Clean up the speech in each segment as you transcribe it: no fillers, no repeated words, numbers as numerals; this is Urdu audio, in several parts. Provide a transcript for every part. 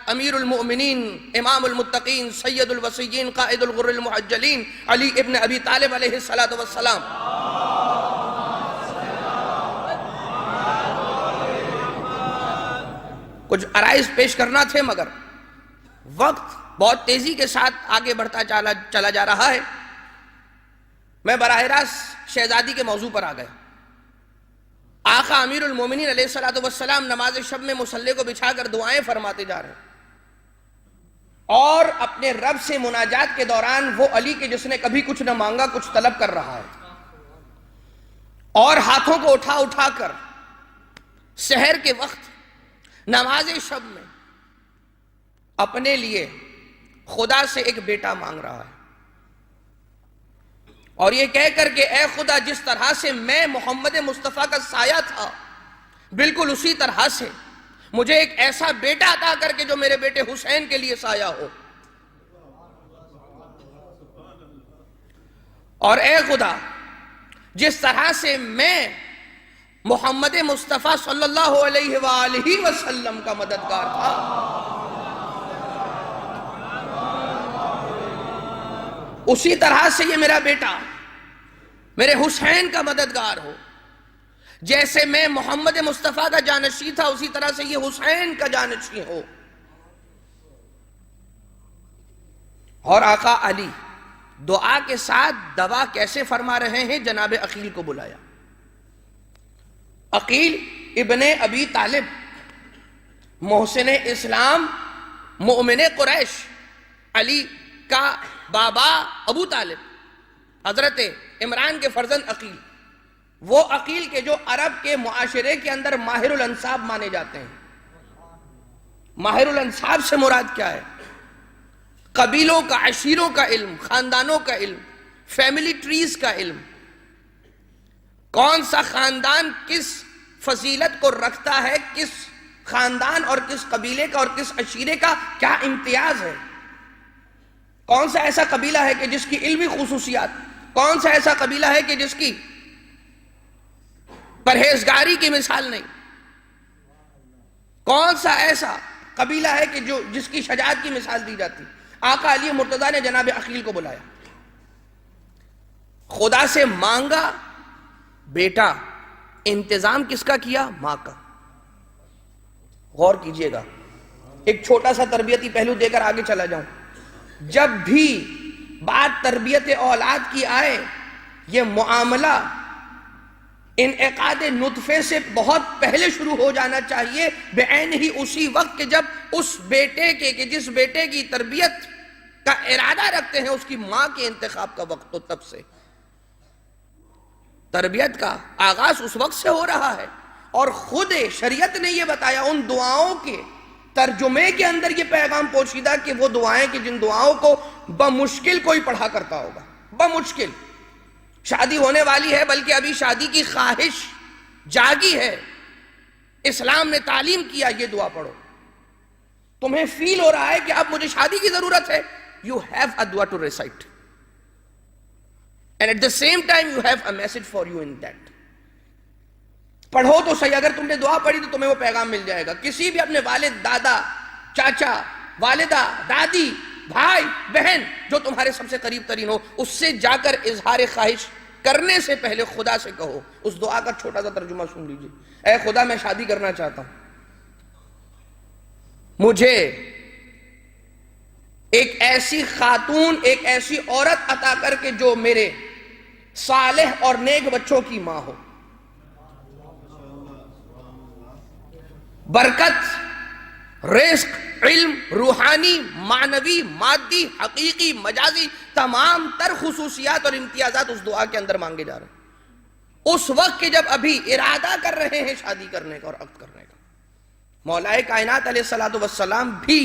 امیر المؤمنین امام المتقین سید الوصیین قائد الغر المحجلین علی ابن ابی طالب علیہ السلام. کچھ عرائض پیش کرنا تھے مگر وقت بہت تیزی کے ساتھ آگے بڑھتا چلا جا رہا ہے. میں براہ راست شہزادی کے موضوع پر آ گیا. آقا امیر المومنین علیہ السلام نماز شب میں مصلی کو بچھا کر دعائیں فرماتے جا رہے ہیں، اور اپنے رب سے مناجات کے دوران وہ علی کے جس نے کبھی کچھ نہ مانگا کچھ طلب کر رہا ہے، اور ہاتھوں کو اٹھا اٹھا کر سحر کے وقت نماز شب میں اپنے لیے خدا سے ایک بیٹا مانگ رہا ہے، اور یہ کہہ کر کہ اے خدا جس طرح سے میں محمد مصطفیٰ کا سایہ تھا بالکل اسی طرح سے مجھے ایک ایسا بیٹا عطا کر کے جو میرے بیٹے حسین کے لیے سایہ ہو، اور اے خدا جس طرح سے میں محمد مصطفیٰ صلی اللہ علیہ وآلہ وسلم کا مددگار تھا، اسی طرح سے یہ میرا بیٹا میرے حسین کا مددگار ہو. جیسے میں محمد مصطفیٰ کا جانشین تھا اسی طرح سے یہ حسین کا جانشین ہو. اور آقا علی دعا کے ساتھ دعا کیسے فرما رہے ہیں؟ جناب عقیل کو بلایا. عقیل ابن ابی طالب محسن اسلام مؤمن قریش، علی کا بابا ابو طالب، حضرت عمران کے فرزند عقیل، وہ عقیل کے جو عرب کے معاشرے کے اندر ماہر الانساب مانے جاتے ہیں. ماہر الانساب سے مراد کیا ہے؟ قبیلوں کا، عشیروں کا علم، خاندانوں کا علم، فیملی ٹریز کا علم، کون سا خاندان کس فضیلت کو رکھتا ہے، کس خاندان اور کس قبیلے کا اور کس عشیرے کا کیا امتیاز ہے، کون سا ایسا قبیلہ ہے کہ جس کی علمی خصوصیات، کون سا ایسا قبیلہ ہے کہ جس کی پرہیزگاری کی مثال نہیں، کون سا ایسا قبیلہ ہے کہ جس کی شجاعت کی مثال دی جاتی. آقا علی مرتضیٰ نے جناب عقیل کو بلایا، خدا سے مانگا بیٹا، انتظام کس کا کیا؟ ماں کا. غور کیجئے گا، ایک چھوٹا سا تربیتی پہلو دے کر آگے چلا جاؤں. جب بھی بات تربیت اولاد کی آئے، یہ معاملہ انعقاد نطفے سے بہت پہلے شروع ہو جانا چاہیے، بعین ہی اسی وقت کہ جب اس بیٹے کے کہ جس بیٹے کی تربیت کا ارادہ رکھتے ہیں اس کی ماں کے انتخاب کا وقت ہو. تب سے تربیت کا آغاز اس وقت سے ہو رہا ہے، اور خود شریعت نے یہ بتایا ان دعاؤں کے ترجمے کے اندر یہ پیغام پوشیدہ کہ وہ دعائیں کہ جن دعاؤں کو بمشکل کوئی پڑھا کرتا ہوگا، بمشکل. شادی ہونے والی ہے بلکہ ابھی شادی کی خواہش جاگی ہے، اسلام نے تعلیم کیا یہ دعا پڑھو. تمہیں فیل ہو رہا ہے کہ اب مجھے شادی کی ضرورت ہے، you have a dua to recite and at the same time you have a message for you in that. پڑھو تو صحیح، اگر تم نے دعا پڑھی تو تمہیں وہ پیغام مل جائے گا. کسی بھی اپنے والد، دادا، چاچا، والدہ، دادی، بھائی، بہن جو تمہارے سب سے قریب ترین ہو، اس سے جا کر اظہار خواہش کرنے سے پہلے خدا سے کہو. اس دعا کا چھوٹا سا ترجمہ سن لیجئے. اے خدا میں شادی کرنا چاہتا ہوں، مجھے ایک ایسی خاتون، ایک ایسی عورت عطا کر کے جو میرے صالح اور نیک بچوں کی ماں ہو. برکت، رزق، علم، روحانی، معنوی، مادی، حقیقی، مجازی، تمام تر خصوصیات اور امتیازات اس دعا کے اندر مانگے جا رہے ہیں اس وقت کہ جب ابھی ارادہ کر رہے ہیں شادی کرنے کا اور عقد کرنے کا. مولا کائنات علیہ السلام بھی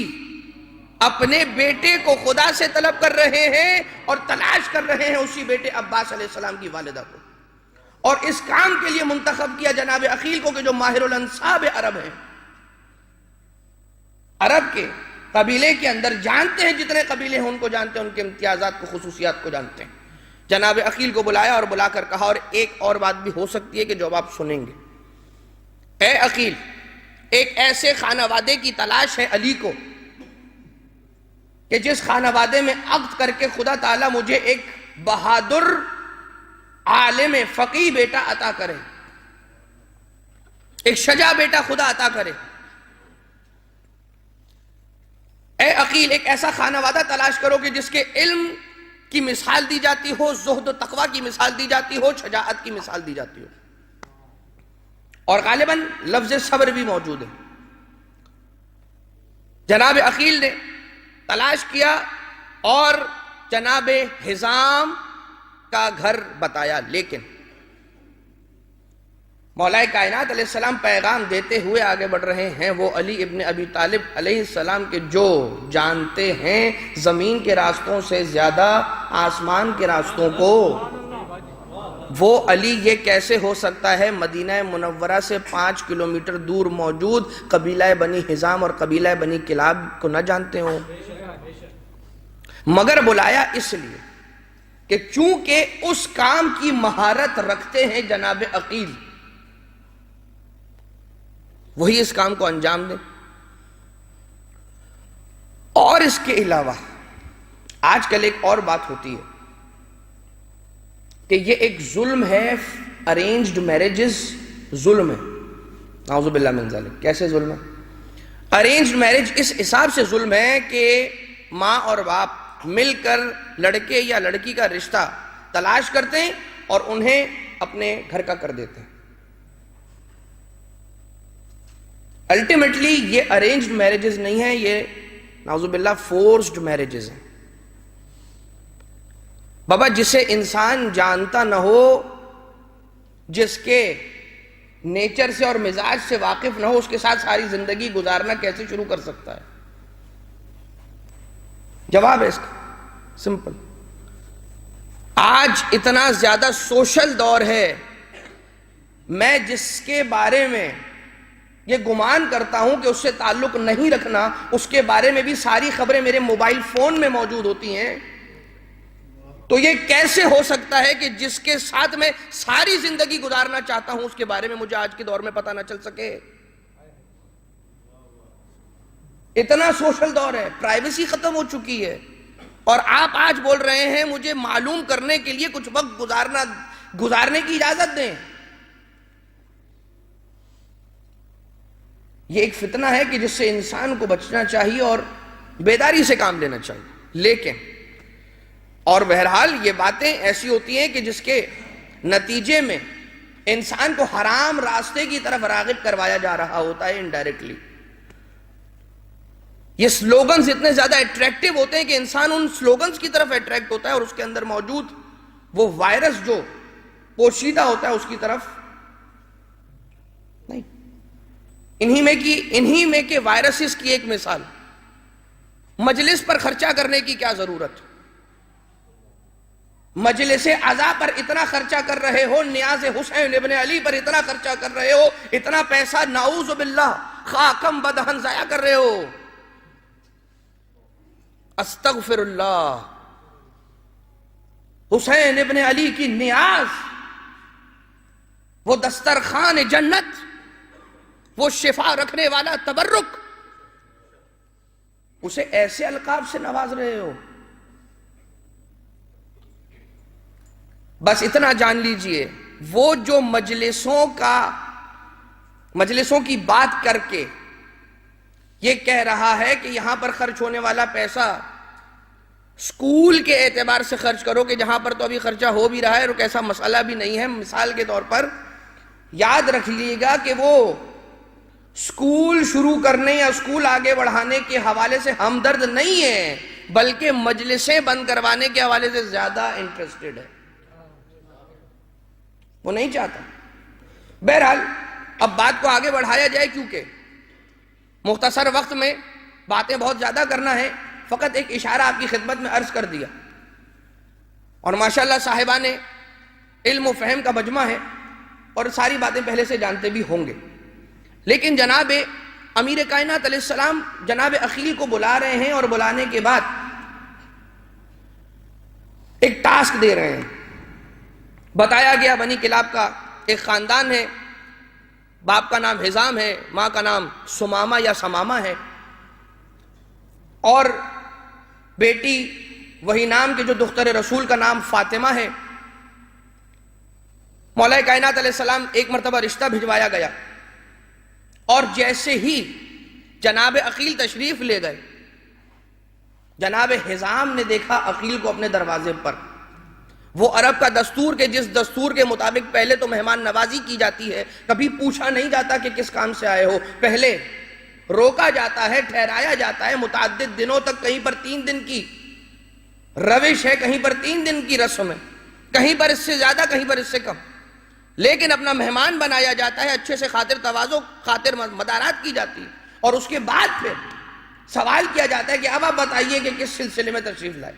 اپنے بیٹے کو خدا سے طلب کر رہے ہیں اور تلاش کر رہے ہیں اسی بیٹے عباس علیہ السلام کی والدہ کو، اور اس کام کے لیے منتخب کیا جناب عقیل کو کہ جو ماہر الانصاب عرب ہیں. عرب کے قبیلے کے اندر جانتے ہیں، جتنے قبیلے ہیں ان کو جانتے ہیں، ان کے امتیازات کو، خصوصیات کو جانتے ہیں. جناب عقیل کو بلایا اور بلا کر کہا، اور ایک اور بات بھی ہو سکتی ہے کہ جو آپ سنیں گے. اے عقیل، ایک ایسے خانہ وادے کی تلاش ہے علی کو کہ جس خانوادے میں عقد کر کے خدا تعالیٰ مجھے ایک بہادر عالم فقیہ بیٹا عطا کرے، ایک شجاع بیٹا خدا عطا کرے۔ اے عقیل، ایک ایسا خانوادہ تلاش کرو کہ جس کے علم کی مثال دی جاتی ہو، زہد و تقوی کی مثال دی جاتی ہو، شجاعت کی مثال دی جاتی ہو، اور غالباً لفظ صبر بھی موجود ہے۔ جناب عقیل نے تلاش کیا اور جناب حزام کا گھر بتایا، لیکن مولا کائنات علیہ السلام پیغام دیتے ہوئے آگے بڑھ رہے ہیں۔ وہ علی ابن ابی طالب علیہ السلام کے جو جانتے ہیں زمین کے راستوں سے زیادہ آسمان کے راستوں کو، وہ علی یہ کیسے ہو سکتا ہے مدینہ منورہ سے 5 کلومیٹر دور موجود قبیلہ بنی حزام اور قبیلہ بنی کلاب کو نہ جانتے ہوں؟ مگر بلایا اس لیے کہ چونکہ اس کام کی مہارت رکھتے ہیں جناب عقیل، وہی اس کام کو انجام دیں۔ اور اس کے علاوہ آج کل ایک اور بات ہوتی ہے کہ یہ ایک ظلم ہے، ارینجڈ میرجز ظلم ہے، نعوذ باللہ من ذالک۔ کیسے ظلم ہے؟ ارینجڈ میرج اس حساب سے ظلم ہے کہ ماں اور باپ مل کر لڑکے یا لڑکی کا رشتہ تلاش کرتے ہیں اور انہیں اپنے گھر کا کر دیتے ہیں۔ الٹیمیٹلی یہ ارینجڈ میرجز نہیں ہیں، یہ نعوذ باللہ فورسڈ میرجز ہیں۔ بابا جسے انسان جانتا نہ ہو، جس کے نیچر سے اور مزاج سے واقف نہ ہو، اس کے ساتھ ساری زندگی گزارنا کیسے شروع کر سکتا ہے؟ جواب ہے اس کا سمپل۔ آج اتنا زیادہ سوشل دور ہے، میں جس کے بارے میں یہ گمان کرتا ہوں کہ اس سے تعلق نہیں رکھنا، اس کے بارے میں بھی ساری خبریں میرے موبائل فون میں موجود ہوتی ہیں، تو یہ کیسے ہو سکتا ہے کہ جس کے ساتھ میں ساری زندگی گزارنا چاہتا ہوں اس کے بارے میں مجھے آج کے دور میں پتہ نہ چل سکے؟ اتنا سوشل دور ہے، پرائیویسی ختم ہو چکی ہے، اور آپ آج بول رہے ہیں مجھے معلوم کرنے کے لیے کچھ وقت گزارنے کی اجازت دیں۔ یہ ایک فتنہ ہے کہ جس سے انسان کو بچنا چاہیے اور بیداری سے کام لینا چاہیے۔ لیکن اور بہرحال یہ باتیں ایسی ہوتی ہیں کہ جس کے نتیجے میں انسان کو حرام راستے کی طرف راغب کروایا جا رہا ہوتا ہے انڈائریکٹلی۔ یہ سلوگنز اتنے زیادہ اٹریکٹیو ہوتے ہیں کہ انسان ان سلوگنز کی طرف اٹریکٹ ہوتا ہے اور اس کے اندر موجود وہ وائرس جو پوشیدہ ہوتا ہے اس کی طرف نہیں۔ انہی میں کہ وائرسز کی ایک مثال، مجلس پر خرچہ کرنے کی کیا ضرورت؟ مجلس عزا پر اتنا خرچہ کر رہے ہو، نیاز حسین ابن علی پر اتنا خرچہ کر رہے ہو، اتنا پیسہ نعوذ باللہ خاکم بدہن ضائع کر رہے ہو۔ استغفر اللہ، حسین ابن علی کی نیاز، وہ دسترخوان جنت، وہ شفا رکھنے والا تبرک، اسے ایسے القاب سے نواز رہے ہو۔ بس اتنا جان لیجئے، وہ جو مجلسوں کی بات کر کے یہ کہہ رہا ہے کہ یہاں پر خرچ ہونے والا پیسہ سکول کے اعتبار سے خرچ کرو، کہ جہاں پر تو ابھی خرچہ ہو بھی رہا ہے اور ایسا مسئلہ بھی نہیں ہے، مثال کے طور پر یاد رکھ لیے گا کہ وہ سکول شروع کرنے یا سکول آگے بڑھانے کے حوالے سے ہمدرد نہیں ہے، بلکہ مجلسیں بند کروانے کے حوالے سے زیادہ انٹرسٹڈ ہے، وہ نہیں چاہتا۔ بہرحال اب بات کو آگے بڑھایا جائے، کیونکہ مختصر وقت میں باتیں بہت زیادہ کرنا ہے، فقط ایک اشارہ آپ کی خدمت میں عرض کر دیا، اور ماشاءاللہ صاحبان علم و فہم کا مجمع ہے اور ساری باتیں پہلے سے جانتے بھی ہوں گے۔ لیکن جناب امیر کائنات علیہ السلام جناب عقیل کو بلا رہے ہیں، اور بلانے کے بعد ایک ٹاسک دے رہے ہیں۔ بتایا گیا بنی کلاب کا ایک خاندان ہے، باپ کا نام حزام ہے، ماں کا نام سمامہ یا سمامہ ہے، اور بیٹی وہی نام کے جو دختر رسول کا نام فاطمہ ہے، مولا کائنات علیہ السلام ایک مرتبہ رشتہ بھجوایا گیا، اور جیسے ہی جناب عقیل تشریف لے گئے، جناب حزام نے دیکھا عقیل کو اپنے دروازے پر۔ وہ عرب کا دستور کہ جس دستور کے مطابق پہلے تو مہمان نوازی کی جاتی ہے، کبھی پوچھا نہیں جاتا کہ کس کام سے آئے ہو، پہلے روکا جاتا ہے، ٹھہرایا جاتا ہے متعدد دنوں تک، کہیں پر 3 دن کی روش ہے، کہیں پر 3 دن کی رسم ہے، کہیں پر اس سے زیادہ، کہیں پر اس سے کم، لیکن اپنا مہمان بنایا جاتا ہے، اچھے سے خاطر تواضع، خاطر مدارات کی جاتی ہے، اور اس کے بعد پھر سوال کیا جاتا ہے کہ اب آپ بتائیے کہ کس سلسلے میں تشریف لائے۔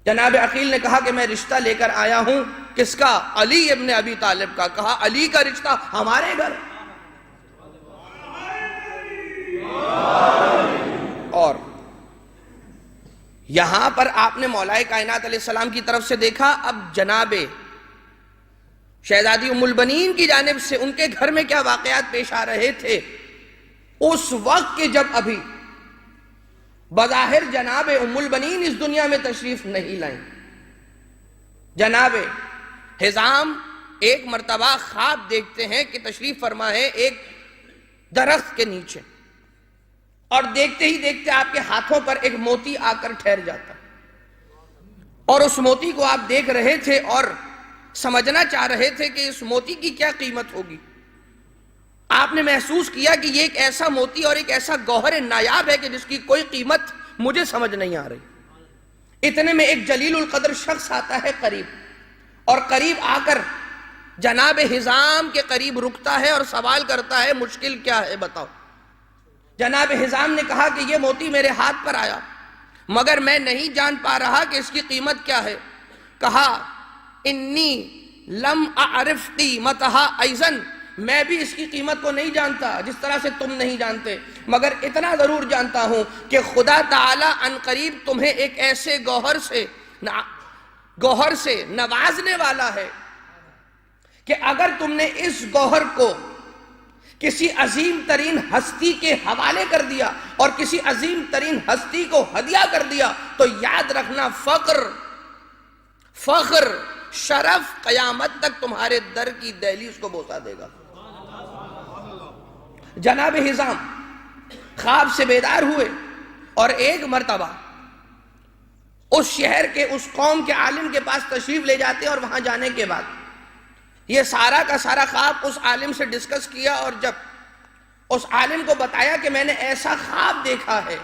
جناب عقیل نے کہا کہ میں رشتہ لے کر آیا ہوں، کس کا؟ علی ابن ابی طالب کا۔ کہا علی کا رشتہ ہمارے گھر؟ اور یہاں پر آپ نے مولا کائنات علیہ السلام کی طرف سے دیکھا، اب جناب شہزادی ام البنین کی جانب سے ان کے گھر میں کیا واقعات پیش آ رہے تھے اس وقت کے جب ابھی بظاہر جناب ام البنین اس دنیا میں تشریف نہیں لائیں۔ جناب حزام ایک مرتبہ خواب دیکھتے ہیں کہ تشریف فرما ہے ایک درخت کے نیچے، اور دیکھتے ہی دیکھتے آپ کے ہاتھوں پر ایک موتی آ کر ٹھہر جاتا، اور اس موتی کو آپ دیکھ رہے تھے اور سمجھنا چاہ رہے تھے کہ اس موتی کی کیا قیمت ہوگی۔ آپ نے محسوس کیا کہ یہ ایک ایسا موتی اور ایک ایسا گوہر نایاب ہے کہ جس کی کوئی قیمت مجھے سمجھ نہیں آ رہی۔ اتنے میں ایک جلیل القدر شخص آتا ہے قریب، اور قریب آ کر جناب حزام کے قریب رکتا ہے اور سوال کرتا ہے مشکل کیا ہے بتاؤ۔ جناب حزام نے کہا کہ یہ موتی میرے ہاتھ پر آیا، مگر میں نہیں جان پا رہا کہ اس کی قیمت کیا ہے۔ کہا انی لم اعرف قیمتہا ایضاً، میں بھی اس کی قیمت کو نہیں جانتا جس طرح سے تم نہیں جانتے، مگر اتنا ضرور جانتا ہوں کہ خدا تعالی ان قریب تمہیں ایک ایسے گوہر سے نوازنے والا ہے کہ اگر تم نے اس گوہر کو کسی عظیم ترین ہستی کے حوالے کر دیا اور کسی عظیم ترین ہستی کو ہدیہ کر دیا تو یاد رکھنا فخر شرف قیامت تک تمہارے در کی دہلیز کو بوسا دے گا۔ جناب حزام خواب سے بیدار ہوئے اور ایک مرتبہ اس شہر کے اس قوم کے عالم کے پاس تشریف لے جاتے، اور وہاں جانے کے بعد یہ سارا کا سارا خواب اس عالم سے ڈسکس کیا، اور جب اس عالم کو بتایا کہ میں نے ایسا خواب دیکھا ہے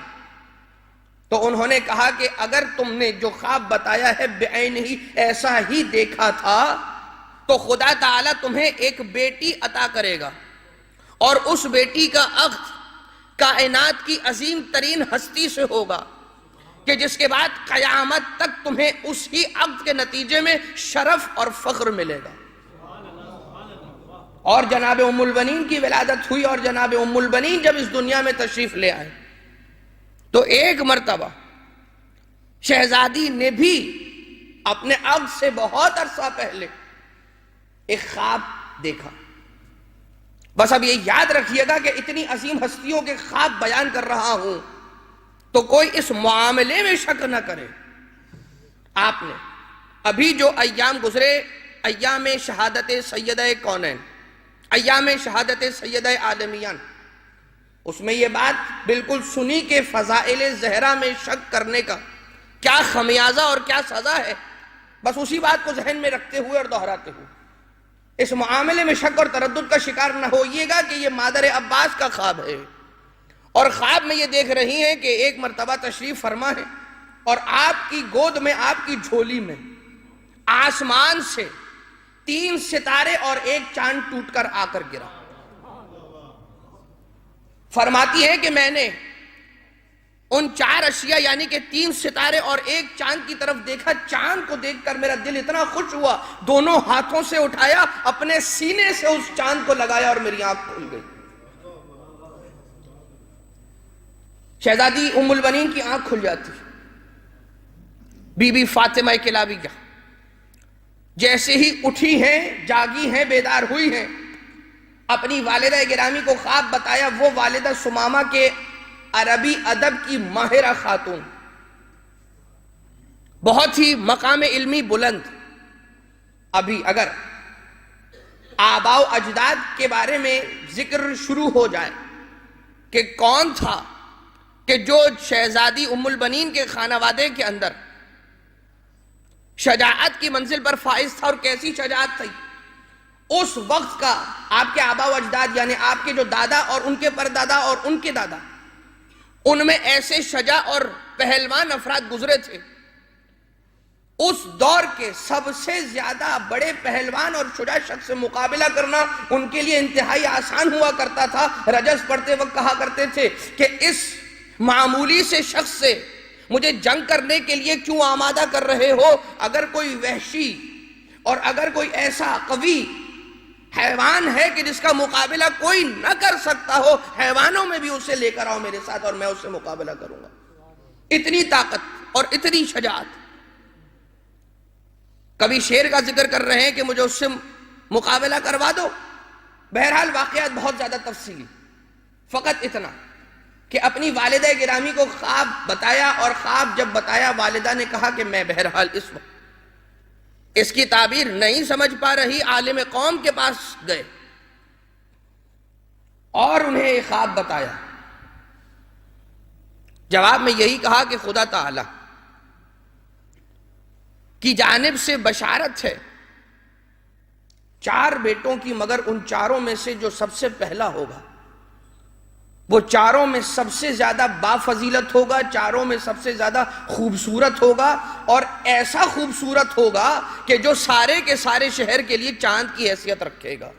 تو انہوں نے کہا کہ اگر تم نے جو خواب بتایا ہے بعین ہی ایسا ہی دیکھا تھا تو خدا تعالیٰ تمہیں ایک بیٹی عطا کرے گا، اور اس بیٹی کا عقد کائنات کی عظیم ترین ہستی سے ہوگا کہ جس کے بعد قیامت تک تمہیں اسی عقد کے نتیجے میں شرف اور فخر ملے گا۔ اور جناب ام البنین کی ولادت ہوئی، اور جناب ام البنین جب اس دنیا میں تشریف لے آئے تو ایک مرتبہ شہزادی نے بھی اپنے عقد سے بہت عرصہ پہلے ایک خواب دیکھا۔ بس اب یہ یاد رکھیے گا کہ اتنی عظیم ہستیوں کے خواب بیان کر رہا ہوں تو کوئی اس معاملے میں شک نہ کرے۔ آپ نے ابھی جو ایام گزرے، ایام شہادت سیدہ کونین، ایام شہادت سیدہ عالمیان، اس میں یہ بات بالکل سنی کہ فضائل زہرا میں شک کرنے کا کیا خمیازہ اور کیا سزا ہے۔ بس اسی بات کو ذہن میں رکھتے ہوئے اور دہراتے ہوئے اس معاملے میں شک اور تردد کا شکار نہ ہوئیے گا کہ یہ مادر عباس کا خواب ہے، اور خواب میں یہ دیکھ رہی ہیں کہ ایک مرتبہ تشریف فرما ہے اور آپ کی گود میں، آپ کی جھولی میں آسمان سے 3 ستارے اور 1 چاند ٹوٹ کر آ کر گرا۔ فرماتی ہے کہ میں نے ان 4 اشیاء یعنی کہ 3 ستارے اور 1 چاند کی طرف دیکھا۔ چاند کو دیکھ کر میرا دل اتنا خوش ہوا، دونوں ہاتھوں سے اٹھایا، اپنے سینے سے اس چاند کو لگایا اور میری آنکھ کھل گئی۔ شہزادی ام البنین کی آنکھ کھل جاتی، بی بی فاطمہ کلابیہ جیسے ہی اٹھی ہیں، جاگی ہیں، بیدار ہوئی ہیں، اپنی والدہ گرامی کو خواب بتایا۔ وہ والدہ سمامہ کے عربی ادب کی ماہرہ خاتون، بہت ہی مقام علمی بلند. ابھی اگر آباء و اجداد کے بارے میں ذکر شروع ہو جائے کہ کون تھا کہ جو شہزادی ام البنین کے خانوادے کے اندر شجاعت کی منزل پر فائز تھا اور کیسی شجاعت تھی، اس وقت کا آپ کے آباء و اجداد یعنی آپ کے جو دادا اور ان کے پردادا اور ان کے دادا، ان میں ایسے شجاع اور پہلوان افراد گزرے تھے. اس دور کے سب سے زیادہ بڑے پہلوان اور شجاع شخص سے مقابلہ کرنا ان کے لیے انتہائی آسان ہوا کرتا تھا. رجز پڑھتے وقت کہا کرتے تھے کہ اس معمولی سے شخص سے مجھے جنگ کرنے کے لیے کیوں آمادہ کر رہے ہو؟ اگر کوئی وحشی اور اگر کوئی ایسا قوی حیوان ہے کہ جس کا مقابلہ کوئی نہ کر سکتا ہو، حیوانوں میں بھی اسے لے کر آؤ میرے ساتھ اور میں اس سے مقابلہ کروں گا. اتنی طاقت اور اتنی شجاعت. کبھی شیر کا ذکر کر رہے ہیں کہ مجھے اس سے مقابلہ کروا دو. بہرحال واقعات بہت زیادہ تفصیلی، فقط اتنا کہ اپنی والدہ گرامی کو خواب بتایا، اور خواب جب بتایا والدہ نے کہا کہ میں بہرحال اس وقت اس کی تعبیر نہیں سمجھ پا رہی. عالم قوم کے پاس گئے اور انہیں ایک خواب بتایا. جواب میں یہی کہا کہ خدا تعالی کی جانب سے بشارت ہے 4 بیٹوں کی، مگر ان 4 میں سے جو سب سے پہلا ہوگا وہ 4 میں سب سے زیادہ بافضیلت ہوگا، 4 میں سب سے زیادہ خوبصورت ہوگا، اور ایسا خوبصورت ہوگا کہ جو سارے کے سارے شہر کے لیے چاند کی حیثیت رکھے گا.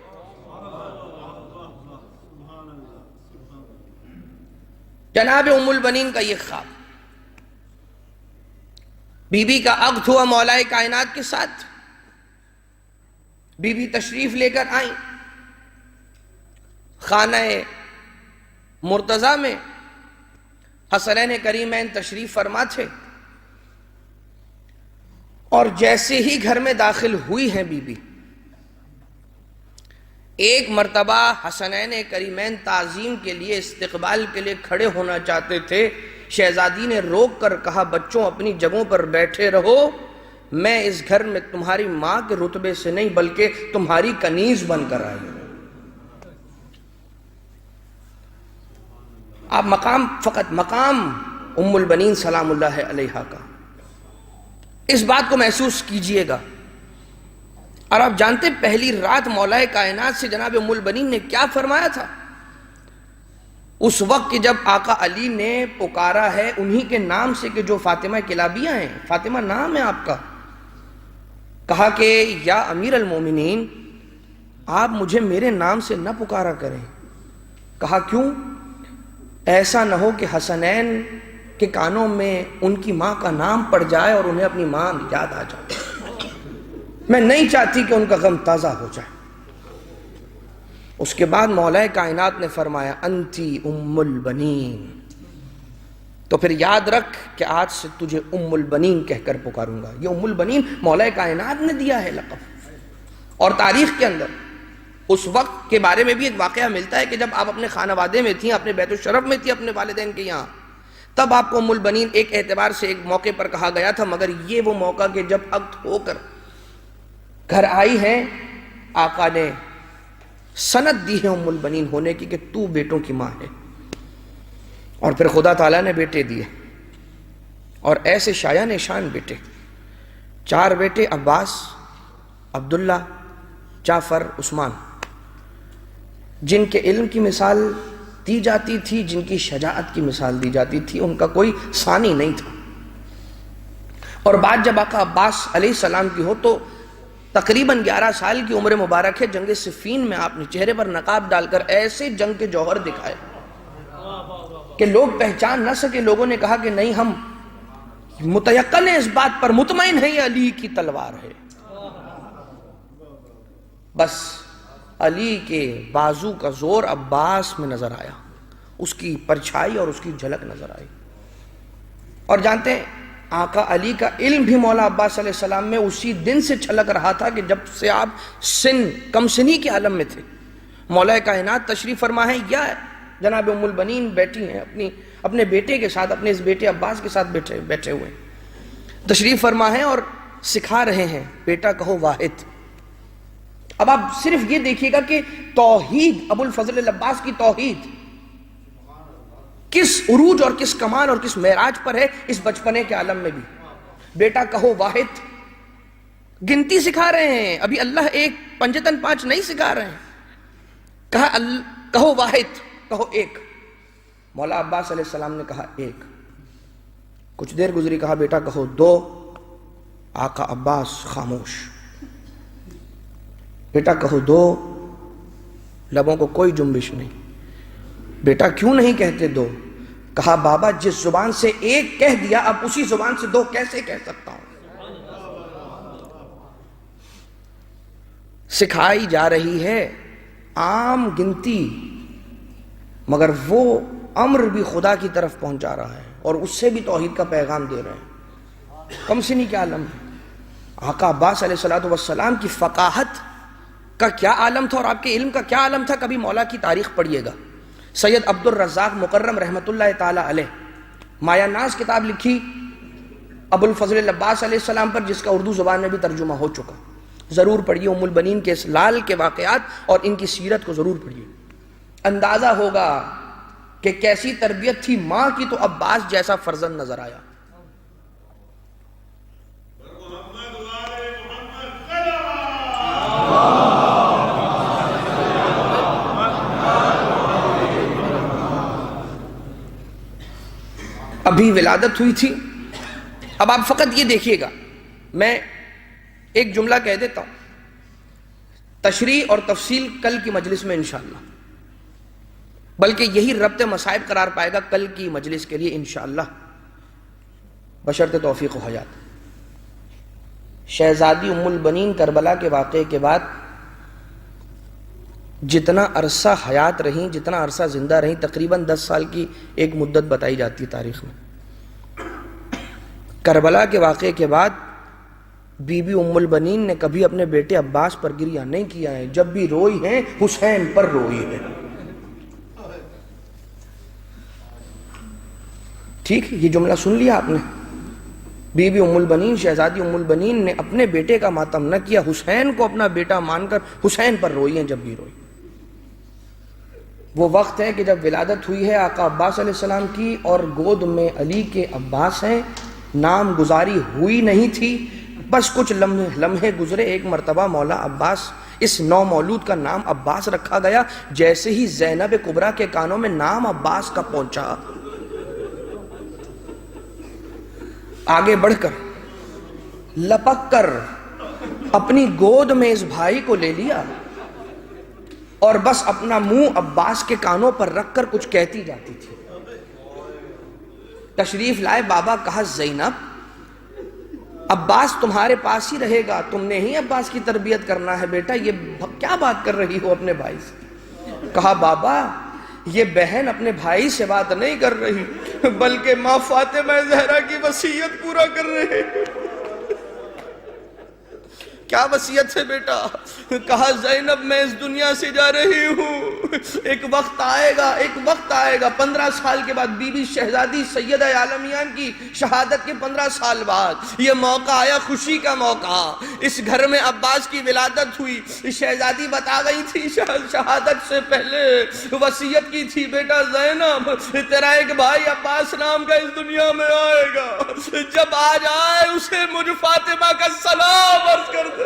جناب ام البنین کا یہ خواب. بی بی کا عقد ہوا مولا کائنات کے ساتھ. بی بی تشریف لے کر آئیں خانہ مرتضیٰ میں. حسنین کریمین تشریف فرما تھے، اور جیسے ہی گھر میں داخل ہوئی ہیں بی بی، ایک مرتبہ حسنین کریمین تعظیم کے لیے، استقبال کے لیے کھڑے ہونا چاہتے تھے. شہزادی نے روک کر کہا بچوں اپنی جگہوں پر بیٹھے رہو، میں اس گھر میں تمہاری ماں کے رتبے سے نہیں بلکہ تمہاری کنیز بن کر آئی ہوں. آپ مقام، فقط مقام ام البنین سلام اللہ علیہا کا اس بات کو محسوس کیجئے گا. اور آپ جانتے پہلی رات مولا کائنات سے جناب ام البنین نے کیا فرمایا تھا؟ اس وقت کہ جب آقا علی نے پکارا ہے انہی کے نام سے کہ جو فاطمہ کلابیہ ہیں، فاطمہ نام ہے آپ کا، کہا کہ یا امیر المومنین آپ مجھے میرے نام سے نہ پکارا کریں. کہا کیوں؟ ایسا نہ ہو کہ حسنین کے کانوں میں ان کی ماں کا نام پڑ جائے اور انہیں اپنی ماں یاد آ جائے. میں نہیں چاہتی کہ ان کا غم تازہ ہو جائے. اس کے بعد مولا کائنات نے فرمایا انتی ام البنین، تو پھر یاد رکھ کہ آج سے تجھے ام البنین کہہ کر پکاروں گا. یہ ام البنین مولا کائنات نے دیا ہے لقب. اور تاریخ کے اندر اس وقت کے بارے میں بھی ایک واقعہ ملتا ہے کہ جب آپ اپنے خانوادے میں تھیں، اپنے بیت الشرف میں تھی اپنے والدین کے یہاں، تب آپ کو ام البنین ایک اعتبار سے ایک موقع پر کہا گیا تھا. مگر یہ وہ موقع کہ جب عقد ہو کر گھر آئی ہیں، آقا نے سند دی ہے ام البنین ہونے کی کہ تو بیٹوں کی ماں ہے. اور پھر خدا تعالیٰ نے بیٹے دیے، اور ایسے شایان شان بیٹے. 4 بیٹے، عباس، عبداللہ، جعفر، عثمان، جن کے علم کی مثال دی جاتی تھی، جن کی شجاعت کی مثال دی جاتی تھی، ان کا کوئی ثانی نہیں تھا. اور بات جب آقا عباس علیہ السلام کی ہو تو تقریباً 11 سال کی عمر مبارک ہے. جنگ صفین میں آپ نے چہرے پر نقاب ڈال کر ایسے جنگ کے جوہر دکھائے کہ لوگ پہچان نہ سکے. لوگوں نے کہا کہ نہیں، ہم متیقن ہیں، اس بات پر مطمئن ہے یہ علی کی تلوار ہے. بس علی کے بازو کا زور عباس میں نظر آیا، اس کی پرچھائی اور اس کی جھلک نظر آئی. اور جانتے ہیں آقا علی کا علم بھی مولا عباس علیہ السلام میں اسی دن سے چھلک رہا تھا کہ جب سے آپ کم سنی کے عالم میں تھے. مولا کائنات تشریف فرما ہے، یا جناب ام البنین بیٹھی ہیں اپنے بیٹے کے ساتھ، اپنے اس بیٹے عباس کے ساتھ بیٹھے ہوئے ہیں. تشریف فرما ہے اور سکھا رہے ہیں بیٹا کہو واحد۔ اب آپ صرف یہ دیکھیے گا کہ توحید، ابو الفضل العباس کی توحید کس عروج اور کس کمال اور کس معراج پر ہے اس بچپنے کے عالم میں بھی۔ بیٹا کہو واحد، گنتی سکھا رہے ہیں، ابھی اللہ ایک پنجتن پانچ نہیں سکھا رہے ہیں، کہا کہو واحد، کہو ایک۔ مولا عباس علیہ السلام نے کہا ایک، کچھ دیر گزری کہا بیٹا کہو دو، آقا عباس خاموش۔ بیٹا کہو دو، لبوں کو کوئی جنبش نہیں۔ بیٹا کیوں نہیں کہتے دو؟ کہا بابا جس زبان سے ایک کہہ دیا اب اسی زبان سے دو کیسے کہہ سکتا ہوں؟ سکھائی جا رہی ہے عام گنتی، مگر وہ امر بھی خدا کی طرف پہنچا رہا ہے اور اس سے بھی توحید کا پیغام دے رہے ہیں۔ کم سنی کیا عالم ہے؟ آقا عباس علیہ السلام کی فقاہت کا کیا عالم تھا اور آپ کے علم کا کیا عالم تھا، کبھی مولا کی تاریخ پڑھیے گا۔ سید عبد الرزاق مکرم رحمۃ اللہ تعالی علیہ مایا ناز کتاب لکھی ابو الفضل العباس علیہ السلام پر، جس کا اردو زبان میں بھی ترجمہ ہو چکا، ضرور پڑھیے۔ ام البنین کے اس لال کے واقعات اور ان کی سیرت کو ضرور پڑھیے، اندازہ ہوگا کہ کیسی تربیت تھی ماں کی تو عباس جیسا فرزند نظر آیا۔ ابھی ولادت ہوئی تھی۔ اب آپ فقط یہ دیکھیے گا، میں ایک جملہ کہہ دیتا ہوں، تشریح اور تفصیل کل کی مجلس میں انشاءاللہ، بلکہ یہی ربط مصائب قرار پائے گا کل کی مجلس کے لیے انشاءاللہ، بشرط توفیق و حیات۔ شہزادی ام البنین کربلا کے واقعے کے بعد جتنا عرصہ حیات رہیں، جتنا عرصہ زندہ رہیں، تقریباً 10 سال کی ایک مدت بتائی جاتی ہے تاریخ میں۔ کربلا کے واقعے کے بعد بی بی ام البنین نے کبھی اپنے بیٹے عباس پر گریہ نہیں کیا ہے، جب بھی روئی ہیں حسین پر روئی ہے۔ ٹھیک، یہ جملہ سن لیا آپ نے؟ بی بی ام البنین، شہزادی ام البنین نے اپنے بیٹے کا ماتم نہ کیا، حسین کو اپنا بیٹا مان کر حسین پر روئی ہیں جب بھی روئی۔ وہ وقت ہے کہ جب ولادت ہوئی ہے آقا عباس علیہ السلام کی اور گود میں علی کے عباس ہیں، نام گزاری ہوئی نہیں تھی، بس کچھ لمحے گزرے، ایک مرتبہ مولا عباس، اس نو مولود کا نام عباس رکھا گیا۔ جیسے ہی زینب کبریٰ کے کانوں میں نام عباس کا پہنچا، آگے بڑھ کر لپک کر اپنی گود میں اس بھائی کو لے لیا اور بس اپنا منہ عباس کے کانوں پر رکھ کر کچھ کہتی جاتی تھی۔ تشریف لائے بابا، کہا زینب عباس تمہارے پاس ہی رہے گا، تم نے ہی عباس کی تربیت کرنا ہے بیٹا، یہ کیا بات کر رہی ہو اپنے بھائی سے؟ کہا بابا یہ بہن اپنے بھائی سے بات نہیں کر رہی، بلکہ ماں فاطمہ زہرا کی وصیت پورا کر رہے۔ کیا وصیت ہے بیٹا؟ کہا زینب میں اس دنیا سے جا رہی ہوں، ایک وقت آئے گا 15 سال کے بعد، بی بی شہزادی سیدہ عالمیان کی شہادت کے 15 سال بعد یہ موقع آیا، خوشی کا موقع۔ اس گھر میں عباس کی ولادت ہوئی، شہزادی بتا گئی تھی شہادت سے پہلے وصیت کی تھی، بیٹا زینب تیرا ایک بھائی عباس نام کا اس دنیا میں آئے گا، جب آ جائے اسے مجھ فاطمہ کا سلام عرض کر دے۔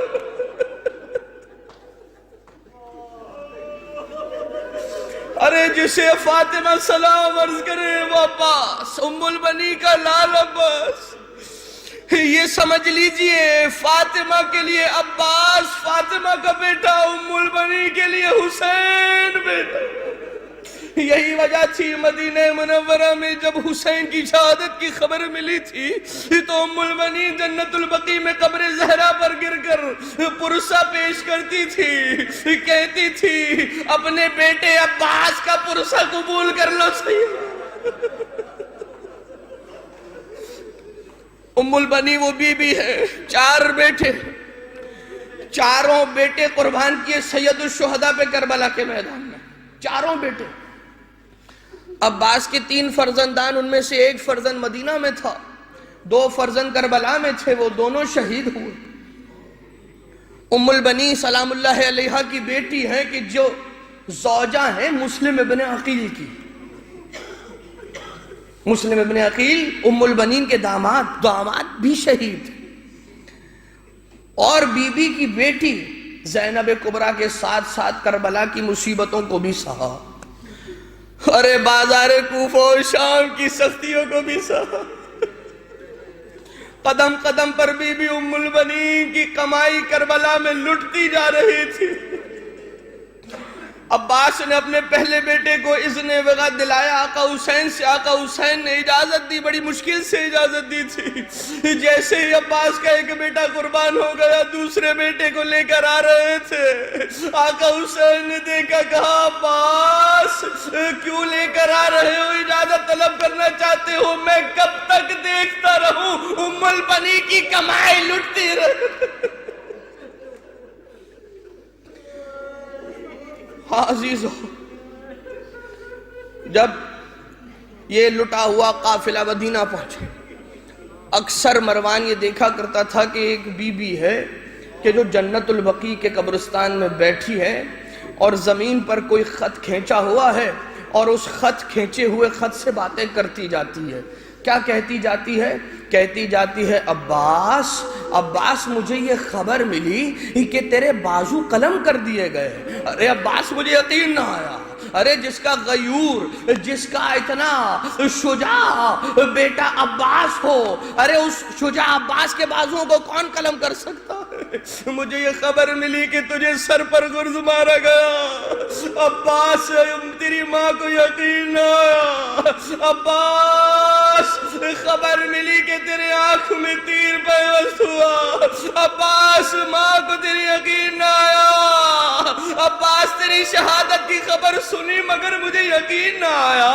ارے جسے فاطمہ سلام عرض کرے وہ عباس، ام البنی کا لال عباس۔ یہ سمجھ لیجئے فاطمہ کے لیے عباس فاطمہ کا بیٹا، ام البنی کے لیے حسین بیٹا۔ یہی وجہ تھی مدینہ منورہ میں جب حسین کی شہادت کی خبر ملی تھی تو ام البنین جنت البقیع میں قبر زہرا پر گر کر پرسہ پیش کرتی تھی، کہتی تھی اپنے بیٹے عباس کا پرسہ قبول کر لو سید۔ ام البنی وہ بی بی ہے، 4 بیٹے، چاروں بیٹے قربان کیے سید الشہداء پہ کربلا کے میدان میں، چاروں بیٹے۔ عباس کے 3 فرزندان، ان میں سے ایک فرزند مدینہ میں تھا، دو فرزند کربلا میں تھے، وہ دونوں شہید ہوئے۔ ام البنی سلام اللہ علیہا کی بیٹی ہے کہ جو زوجہ ہیں مسلم ابن عقیل کی، مسلم ابن عقیل ام البنین کے داماد بھی شہید، اور بی بی کی بیٹی زینب کبریٰ کے ساتھ ساتھ کربلا کی مصیبتوں کو بھی سہا، ارے بازار کوفہ و شام کی سختیوں کو بھی سہا، قدم قدم پر بی بی ام البنین کی کمائی کربلا میں لٹتی جا رہی تھی۔ عباس نے اپنے پہلے بیٹے کو اذن وغیرہ دلایا آقا حسین سے، آقا حسین نے اجازت دی، بڑی مشکل سے اجازت دی تھی۔ جیسے ہی عباس کا ایک بیٹا قربان ہو گیا، دوسرے بیٹے کو لے کر آ رہے تھے، آقا حسین نے دیکھا، کہا عباس کیوں لے کر آ رہے ہو، اجازت طلب کرنا چاہتے ہو؟ میں کب تک دیکھتا رہوں ام البنی کی کمائی لٹتی رہے؟ ہاں عزیزو، جب یہ لٹا ہوا قافلہ مدینہ پہنچے، اکثر مروان یہ دیکھا کرتا تھا کہ ایک بی بی ہے کہ جو جنت البقیع کے قبرستان میں بیٹھی ہے اور زمین پر کوئی خط کھینچا ہوا ہے، اور اس خط کھینچے ہوئے خط سے باتیں کرتی جاتی ہے۔ کیا کہتی جاتی ہے؟ کہتی جاتی ہے، عباس مجھے یہ خبر ملی کہ تیرے بازو قلم کر دیے گئے۔ ارے عباس مجھے یقین نہ آیا، ارے جس کا غیور، جس کا اتنا شجاع بیٹا عباس ہو، ارے اس شجاع عباس کے بازوؤں کو کون قلم کر سکتا ہے؟ مجھے یہ خبر ملی کہ تجھے سر پر گرز مارا گیا۔ عباس تیری ماں کو یقین نہ آیا۔ عباس خبر ملی کہ تیرے آنکھ میں تیر پیوست ہوا۔ عباس ماں کو تیری یقین نہ آیا۔ عباس تیری شہادت کی خبر سنی مگر مجھے یقین نہ آیا۔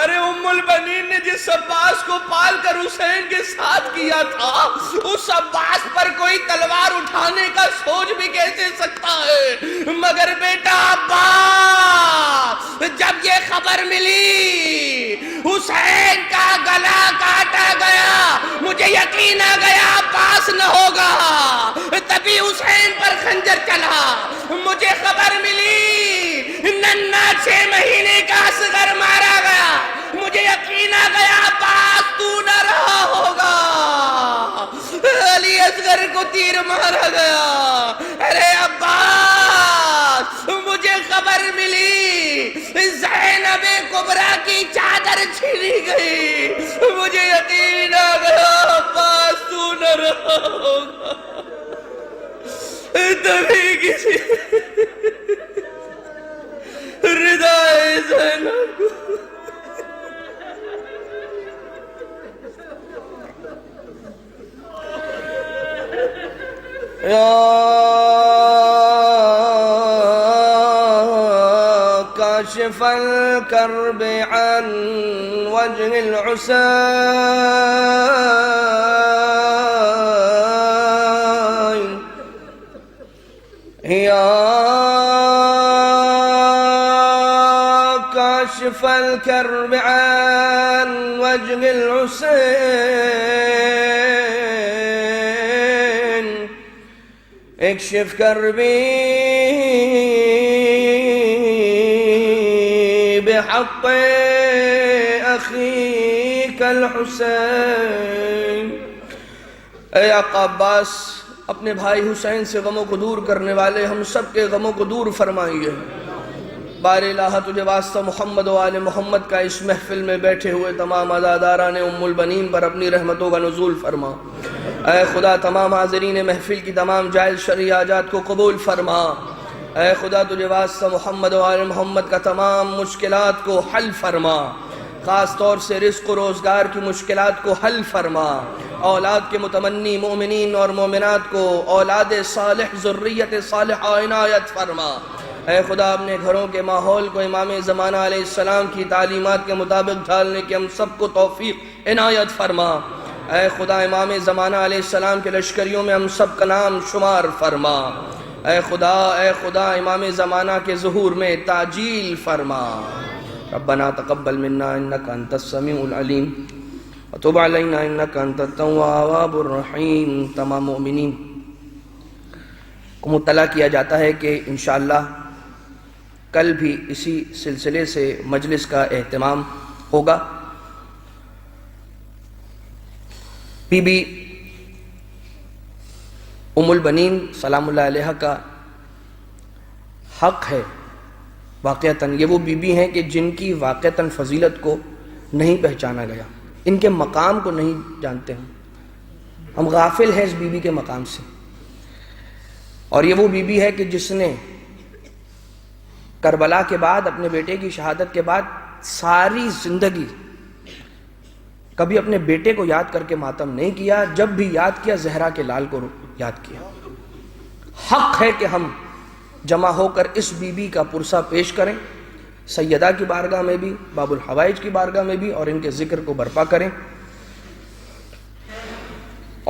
ارے ام البنین نے جس عباس کو پال کر حسین کے ساتھ کیا تھا، اس عباس پر کوئی تلوار اٹھانے کا سوچ بھی کیسے سکتا ہے؟ مگر بیٹا عباس، جب یہ خبر ملی حسین کا گلا کاٹا گیا، مجھے یقین آ گیا عباس نہ ہوگا، تبھی حسین پر خنجر چلا۔ مجھے خبر ملی ننھا 6 مہینے کا اصغر مارا گیا، مجھے یقین آ گیا عباس تو نہ رہا ہوگا۔ علی اصغر کو تیر مارا گیا۔ ارے عباس، مجھے خبر ملی زینب کبریٰ کی چادر چھینی گئی، مجھے یقین آ گیا عباس تو نہ رہا ہوگا۔ تبھی کسی ردائے زینب کو یا کاشف الکرب عن وجه الحسین، یا کاشف الکرب عن وجه الحسین، اکشف کربی بحق اخیک الحسین۔ اے آقا عباس، اپنے بھائی حسین سے غموں کو دور کرنے والے، ہم سب کے غموں کو دور فرمائیے۔ بار الہ تجھے واسطہ محمد و آل محمد کا اس محفل میں بیٹھے ہوئے تمام عزاداران ام البنین پر اپنی رحمتوں کا نزول فرما۔ اے خدا تمام حاضرین محفل کی تمام جائز شرعی حاجات کو قبول فرما۔ اے خدا تجھے واسطہ محمد و آل محمد کا تمام مشکلات کو حل فرما، خاص طور سے رزق و روزگار کی مشکلات کو حل فرما۔ اولاد کے متمنی مومنین اور مومنات کو اولاد صالح، ذریت صالحہ عنایت فرما۔ اے خدا اپنے گھروں کے ماحول کو امام زمانہ علیہ السلام کی تعلیمات کے مطابق ڈھالنے کی ہم سب کو توفیق عنایت فرما۔ اے خدا امام زمانہ علیہ السلام کے لشکریوں میں ہم سب کا نام شمار فرما۔ اے خدا امام زمانہ کے ظہور میں تعجیل فرما۔ ربنا تقبل منا انک انت السمیع العلیم وتب علینا انک انت التواب الرحیم۔ تمام مومنین کو مطلع کیا جاتا ہے کہ انشاءاللہ کل بھی اسی سلسلے سے مجلس کا اہتمام ہوگا۔ بی بی ام البنین سلام اللہ علیہ کا حق ہے واقعتاً، یہ وہ بی بی ہیں کہ جن کی واقعتاً فضیلت کو نہیں پہچانا گیا، ان کے مقام کو نہیں جانتے ہم غافل ہیں اس بی بی کے مقام سے۔ اور یہ وہ بی بی ہے کہ جس نے کربلا کے بعد اپنے بیٹے کی شہادت کے بعد ساری زندگی کبھی اپنے بیٹے کو یاد کر کے ماتم نہیں کیا، جب بھی یاد کیا زہرا کے لال کو یاد کیا۔ حق ہے کہ ہم جمع ہو کر اس بی بی کا پرسہ پیش کریں، سیدہ کی بارگاہ میں بھی، باب الحوائج کی بارگاہ میں بھی، اور ان کے ذکر کو برپا کریں۔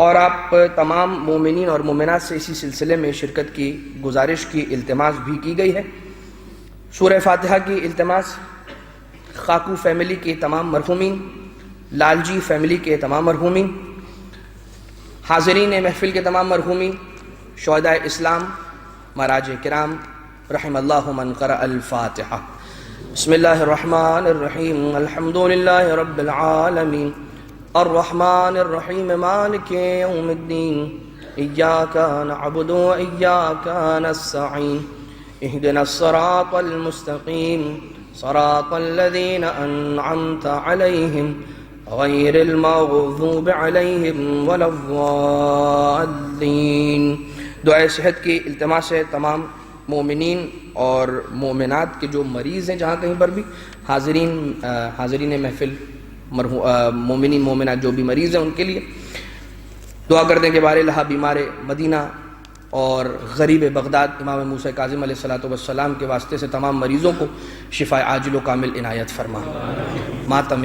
اور آپ تمام مومنین اور مومنات سے اسی سلسلے میں شرکت کی گزارش کی التماس بھی کی گئی ہے۔ سورہ فاتحہ کی التماس خاکو فیملی کے تمام مرحومین، لالجی فیملی کے تمام مرحومین، حاضرین محفل کے تمام مرحومین، شہداء اسلام، مراج کرام، رحم اللہ من قرأ الفاتحہ۔ بسم اللہ الرحمن الرحیم، الحمدللہ رب العالمین، الرحمن الرحیم، مالک یوم الدین، ایاک نعبد و ایاک نستعین، اہدنا الصراط المستقیم، صراط الذین انعمت علیہم غیر المغضوب علیہم ولا الضالین۔ دعائے صحت کی التماس ہے تمام مومنین اور مومنات کے جو مریض ہیں جہاں کہیں پر بھی، حاضرین محفل، مومنین مومنات جو بھی مریض ہیں ان کے لیے دعا کر دیں کہ بار الہ بیمار مدینہ اور غریب بغداد امام موسیٰ کاظم علیہ السلام کے واسطے سے تمام مریضوں کو شفا عاجل و کامل عنایت فرما۔ ماتم